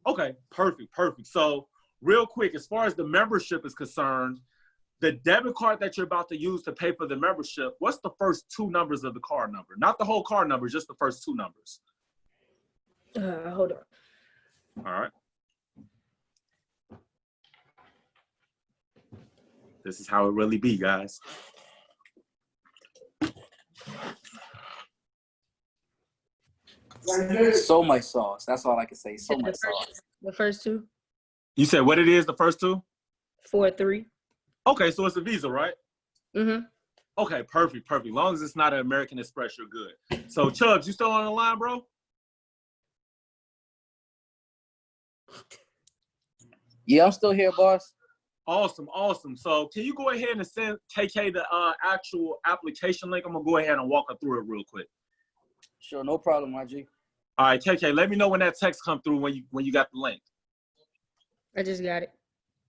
Okay, perfect. So real quick, as far as the membership is concerned, the debit card that you're about to use to pay for the membership, what's the first 2 numbers of the card number? Not the whole card number, just the first 2 numbers.
Hold on.
All right. This is how it really be, guys.
So much sauce. That's all I can say. So much sauce.
The first 2?
You said what it is, the first 2?
43.
Okay, so it's a Visa, right?
Mm-hmm.
Okay, perfect. As long as it's not an American Express, you're good. So, Chubbs, you still on the line, bro?
Yeah, I'm still here, boss.
Awesome. So, can you go ahead and send KK the actual application link? I'm going to go ahead and walk her through it real quick.
Sure, no problem, my G.
All right, KK, let me know when that text come through when you got the link.
I just got it.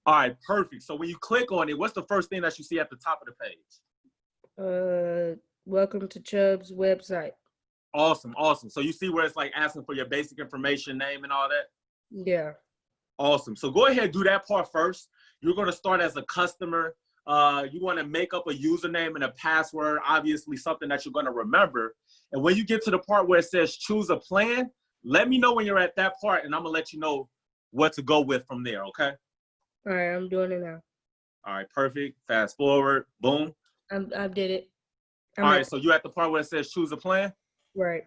All right, perfect. So when you click on it, what's the first thing that you see at the top of the page?
Welcome to Chubb's website.
Awesome. So you see where it's like asking for your basic information, name and all that?
Yeah.
Awesome. So go ahead and do that part first. You're going to start as a customer. You want to make up a username and a password, obviously something that you're going to remember. And when you get to the part where it says choose a plan, let me know when you're at that part, and I'm going to let you know what to go with from there, okay?
All right, I'm doing it now.
All right, perfect. Fast forward. Boom.
I did it.
All right, so you at the part where it says choose a plan?
Right.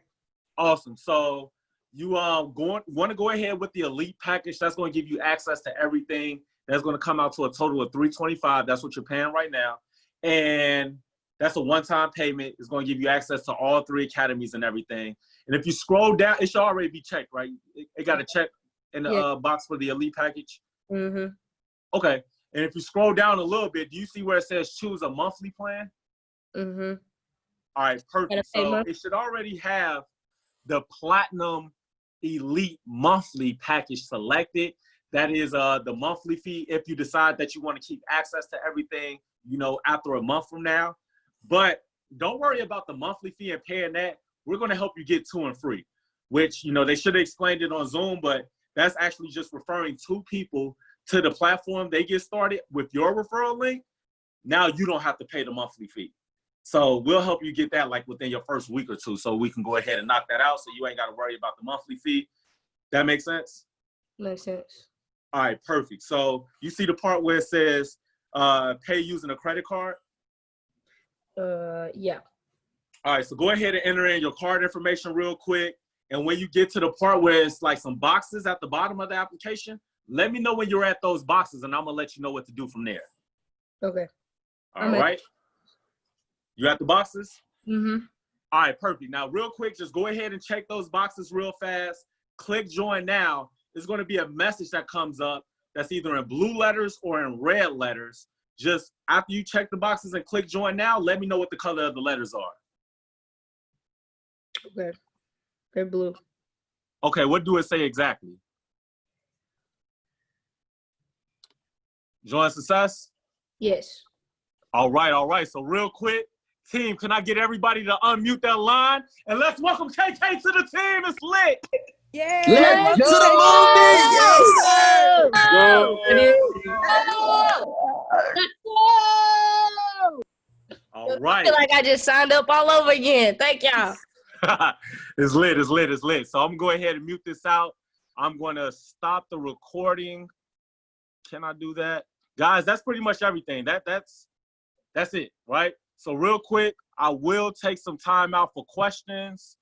Awesome. So you want to go ahead with the elite package. That's going to give you access to everything. That's going to come out to a total of $325. That's what you're paying right now. And that's a one-time payment. It's going to give you access to all 3 academies and everything. And if you scroll down, it should already be checked, right? It got a check in the box for the elite package.
Mm-hmm.
Okay. And if you scroll down a little bit, do you see where it says choose a monthly plan?
Mm-hmm.
All right, perfect. So it should already have the Platinum Elite monthly package selected. That is the monthly fee if you decide that you want to keep access to everything, after a month from now. But don't worry about the monthly fee and paying that. We're going to help you get 2 and free, which, they should have explained it on Zoom, but that's actually just referring 2 people to the platform. They get started with your referral link. Now you don't have to pay the monthly fee. So we'll help you get that like within your first week or 2, so we can go ahead and knock that out so you ain't got to worry about the monthly fee. That makes sense?
Makes sense.
All right, perfect. So you see the part where it says pay using a credit card?
Yeah.
All right, so go ahead and enter in your card information real quick. And when you get to the part where it's like some boxes at the bottom of the application, let me know when you're at those boxes, and I'm going to let you know what to do from there.
Okay.
All right. You at the boxes?
Mm-hmm.
All right, perfect. Now, real quick, just go ahead and check those boxes real fast. Click join now. There's going to be a message that comes up that's either in blue letters or in red letters. Just after you check the boxes and click join now, let me know what the color of the letters are.
Okay. They're blue.
Okay, what do it say exactly? Join success?
Yes.
All right. So real quick, team, can I get everybody to unmute their line? And let's welcome KK to the team. It's lit.
Yeah.
Let's go to the movies.
Yes,
All right.
I feel like I just signed up all over again. Thank y'all.
It's lit. So I'm going to go ahead and mute this out. I'm going to stop the recording. Can I do that? Guys, that's pretty much everything. That's it, right? So real quick, I will take some time out for questions.